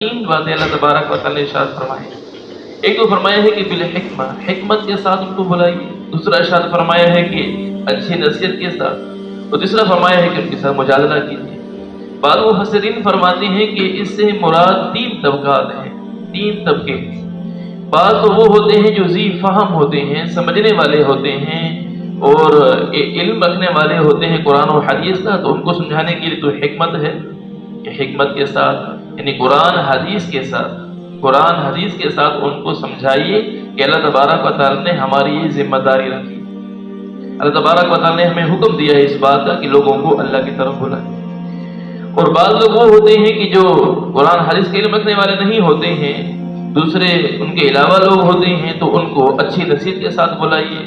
तीन बातें अल्लाह तबारक व तआला ने इरशाद फरमाई। एक तो फरमाया है कि बिल हिकमा, हिकमत के साथ उनको बुलाइए। दूसरा इरशाद फरमाया है कि अच्छी नसीहत के साथ। और तीसरा फरमाया है कि उनके साथ मुजादला कीजिए। बाद मुफस्सिरीन फरमाते हैं कि इससे मुराद तीन तबकात हैं, तीन तबके। बाद तो वो होते हैं जो ज़ी फ़हम होते हैं, समझने वाले होते हैं और इल्म रखने वाले होते हैं कुरान और हदीस का, तो उनको समझाने के लिए तो हिकमत है कि हिकमत के साथ यानी कुरान हदीस के साथ उनको समझाइए कि अल्लाह तबारक व तआला ने हमारी ये जिम्मेदारी रखी। अल्लाह तबारक व तआला ने हमें हुक्म दिया है इस बात का कि लोगों को अल्लाह की तरफ बुलाएं। और बाद लोग वो होते हैं कि जो कुरान हदीस के इल्म रखने वाले नहीं होते हैं, दूसरे उनके अलावा लोग होते हैं, तो उनको अच्छी नसीहत के साथ बुलाइए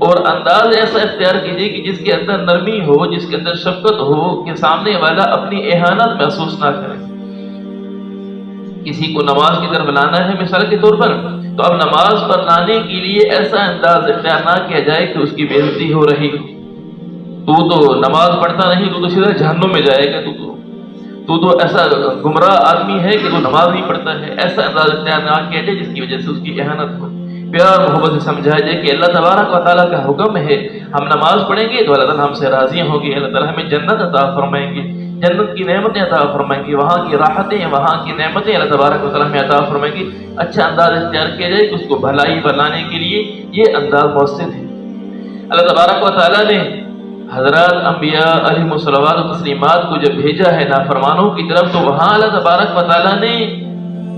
और अंदाज ऐसा इख्तियार कीजिए कि जिसके अंदर नरमी हो, जिसके अंदर शफकत हो, कि सामने वाला अपनी एहानत महसूस ना करे। किसी को नमाज की तरफ लाना है मिसाल के तौर पर, तो अब नमाज पर लाने के लिए ऐसा अंदाज इख्तियार ना किया जाए कि उसकी बेइज्जती हो रही हो। तू तो नमाज पढ़ता नहीं, तू तो सीधा जहन्नुम में जाएगा, तू तो ऐसा गुमराह आदमी है कि तू नमाज नहीं पढ़ता है। ऐसा अंदाज इख्तियार ना किया जाए जिसकी वजह से उसकी एहानत हो। प्यार मोहब्बत से समझाया जाए कि अल्लाह तबारक व तआला का हुक्म है, हम नमाज पढ़ेंगे तो अल्लाह ताला हमसे राजी होंगे, अल्लाह ताला हमें जन्नत अता फरमाएंगे, जन्नत की नेमतें अता फरमाएंगे, वहाँ की राहतें, वहाँ की नेमतें अल्लाह तबारक व तआला हमें अता फरमाएंगे। अच्छा अंदाज इख्तियार किया जाए कि उसको भलाई बनाने के लिए ये अंदाज मौसर है। अल्लाह तबारक व तआला ने हज़रात अंबिया अलैहिमुस्सलावात व तस्लीमात को जब भेजा है नाफरमानों की तरफ, तो वहाँ अल्लाह तबारक व तआला ने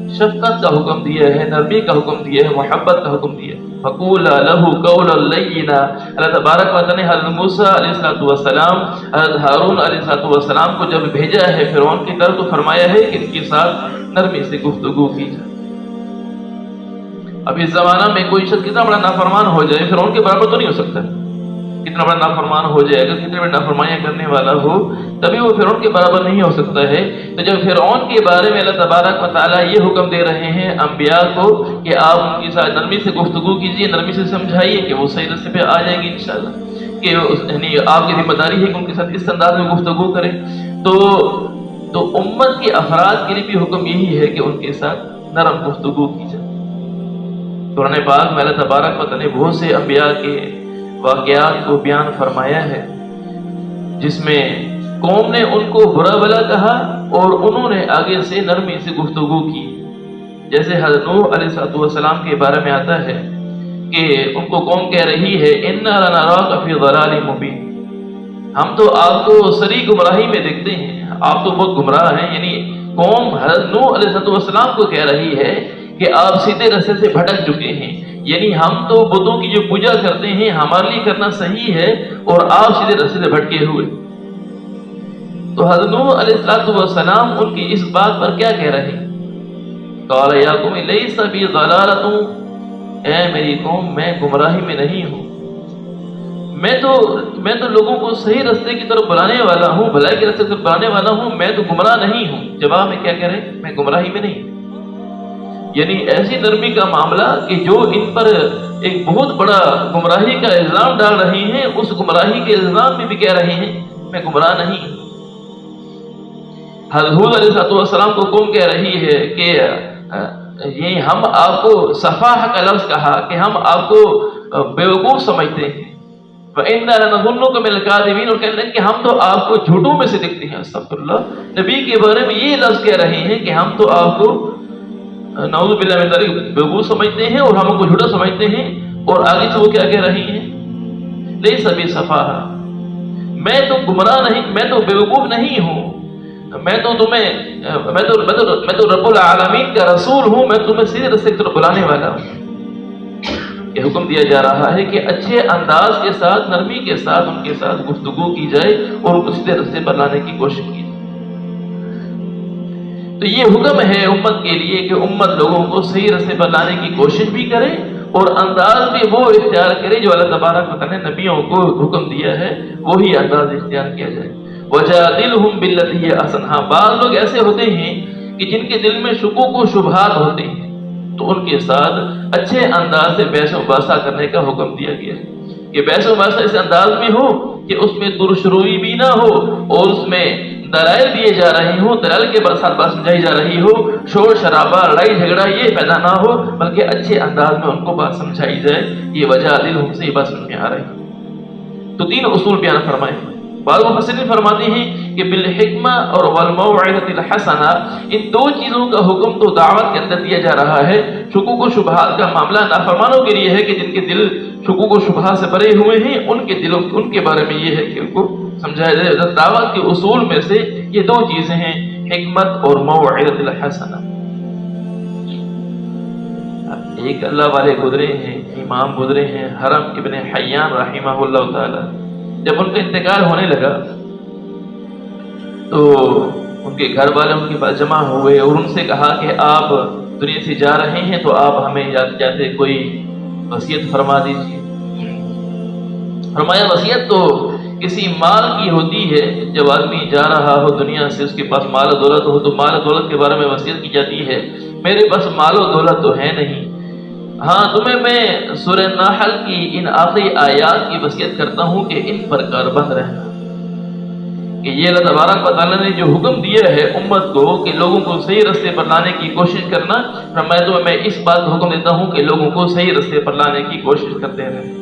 शफ़क़त का हुक्म दिया है, नरमी का हुक्म दिया है, मोहब्बत का हुक्म दिया है। फ़क़ूला लहू क़ौलन लय्यिना। अल्लाह तबारक व तआला ने हज़रत मूसा अलैहिस्सलातु वस्सलाम, हज़रत हारून अलैहिस्सलातु वस्सलाम को जब भेजा है फ़िरौन की तरफ, तो फरमाया है कि इनके साथ नरमी से गुफ्तगू की जाए। अब इस ज़माना में कोई शख्स कितना बड़ा नाफरमान हो जाए, फ़िरौन के बराबर तो नहीं हो सकता। कितना बड़ा नाफरमान हो जाएगा, कितने बड़े नाफरमानियां करने वाला हो, तभी वो फिरौन के बराबर नहीं हो सकता है। तो जब फिरौन के बारे में अल्लाह तबारक व तआला ये हुक्म दे रहे हैं अंबिया को कि आप उनके साथ नरमी से गुफ्तगू कीजिए, नरमी से समझाइए कि वो सही रास्ते पे आ जाएंगे इंशाअल्लाह, कि यानी आपकी जिम्मेदारी है कि उनके साथ इस अंदाज में गुफ्तगू करें। तो उम्मत के अफराद के लिए भी हुक्म यही है कि उनके साथ नरम गुफ्तगू की जाए। कुरान पाक में अल्लाह तबारक व तआला ने बहुत से अंबिया के वाक़यात को बयान फरमाया है, जिसमें कौम ने उनको बुरा भला कहा और उन्होंने आगे से नरमी से गुफ्तगू की। जैसे हज़रत नूह अलैहिस्सलातु वस्सलाम के बारे में आता है कि उनको कौम कह रही है, इन्ना लनराका फी ज़लालिम मुबीन, हम तो आपको सरी गुमराही में देखते हैं, आप तो बहुत गुमराह हैं। यानी कौम हज़रत नूह अलैहिस्सलातु वस्सलाम को कह रही है कि आप सीधे रास्ते से भटक चुके हैं, यानी हम तो बुतों की जो पूजा करते हैं हमारे लिए करना सही है और आप सीधे रास्ते से भटके हुए। तो हज़रत नूह अलैहिस्सलातु वस्सलाम उनकी इस बात पर क्या कह रहे हैं, क़ाल या क़ौम लैसा बी ज़लालतुन, ऐ मेरी कौम मैं गुमराही में नहीं हूँ, मैं तो लोगों को सही रास्ते की तरफ बुलाने वाला हूँ, भलाई के रास्ते की तरफ बुलाने वाला हूँ, मैं तो गुमराह नहीं हूँ। जवाब में क्या कह रहे हैं, मैं गुमराही में नहीं। यानी ऐसी नरमी का मामला कि जो इन पर एक बहुत बड़ा गुमराही का इल्जाम डाल रहे हैं, उस गुमराही के इल्जाम में भी कह रहे हैं मैं गुमराह नहीं। हज़रत हूद अलैहिस्सलातु वस्सलाम को कौम कह रही है कि ये हम आपको सफाह का लफ्ज़ कहा कि हम आपको बेवकूफ़ समझते हैं, वइन्ना लनज़ुन्नुका मिनल काज़िबीन, और कहते हैं कि हम तो आपको झूठों में से दिखते हैं। अस्तग़फिरुल्लाह, नबी के बारे में ये लफ्ज़ कह रहे हैं कि हम तो आपको नऊज़ु बिल्लाह मिन ज़ालिक बेवकूफ़ समझते हैं और हमको झूठा समझते हैं। और आगे से वो क्या कह रही हैं, लैसा बी सफ़ाहा, मैं तो गुमराह नहीं, मैं तो बेवकूफ़ नहीं हूँ, मैं तो रब्बुल आलमीन का रसूल हूँ, मैं तुम्हें सीधे रास्ते की तरफ बुलाने वाला हूँ। ये हुक्म दिया जा रहा है कि अच्छे अंदाज के साथ, नरमी के साथ उनके साथ गुफ्तगू की जाए और उनको सीधे रास्ते पर लाने की कोशिश की जाए। तो ये हुक्म है उम्मत के लिए कि उम्मत लोगों को सही रास्ते पर लाने की कोशिश भी करे और अंदाज भी वो इख्तियार करे जो अल्लाह तबारक व तआला ने नबियों को हुक्म दिया है, वही अंदाज इख्तियार किया जाए। वजादिलहुम बिल्लती हिय अहसन, हाँ बाज़ लोग ऐसे होते हैं कि जिनके दिल में शुकूक व शुबहात होते हैं, तो उनके साथ अच्छे अंदाज से बहस मुबासा करने का हुक्म दिया गया है कि बहस मुबासा इस अंदाज में हो कि उसमें दुरुशरोई भी ना हो और उसमें دلائل دیے جا رہے ہوں، دلائل کے ساتھ بات سمجھائی جا رہی ہو، شور شرابہ لڑائی جھگڑا یہ پیدا نہ ہو، بلکہ اچھے انداز میں ان کو بات سمجھائی جائے. یہ وجہ دل سے یہ بات سمجھ میں آ رہی. تو 3 اصول بیان فرمائے. بعض مفسرین فرماتے ہیں کہ بالحکمہ اور والموعظۃ الحسنہ، ان 2 چیزوں کا حکم تو دعوت کے اندر دیا جا رہا ہے. شکوک و شبہات کا معاملہ نافرمانوں کے لیے ہے کہ جن کے دل شکوک و شبہات سے بھرے ہوئے ہیں، ان کے بارے میں یہ ہے کہ ان کو سمجھایا جائے. دعوت کے اصول میں سے یہ 2 چیزیں ہیں، حکمت اور موعظۃ الحسنہ. ایک اللہ والے گزرے ہیں، امام گزرے ہیں، حرم ابن حیان رحمہ اللہ تعالی. جب ان کا انتقال ہونے لگا تو ان کے گھر والے ان کے پاس جمع ہوئے اور ان سے کہا کہ آپ دنیا سے جا رہے ہیں تو آپ ہمیں جاتے جاتے کوئی وصیت فرما دیجیے. فرمایا وصیت تو کسی مال کی ہوتی ہے. جب آدمی جا رہا ہو دنیا سے، اس کے پاس مال و دولت ہو تو مال و دولت کے بارے میں وصیت کی جاتی ہے. میرے پاس مال و دولت تو ہے نہیں. ہاں، تمہیں میں سورہ نحل کی ان آخری آیات کی وصیت کرتا ہوں کہ ان پر کاربند رہنا. کہ یہ اللہ تبارک و تعالیٰ نے جو حکم دیا ہے امت کو کہ لوگوں کو صحیح رستے پر لانے کی کوشش کرنا، میں اس بات کو حکم دیتا ہوں کہ لوگوں کو صحیح رستے پر لانے کی کوشش کرتے رہیں.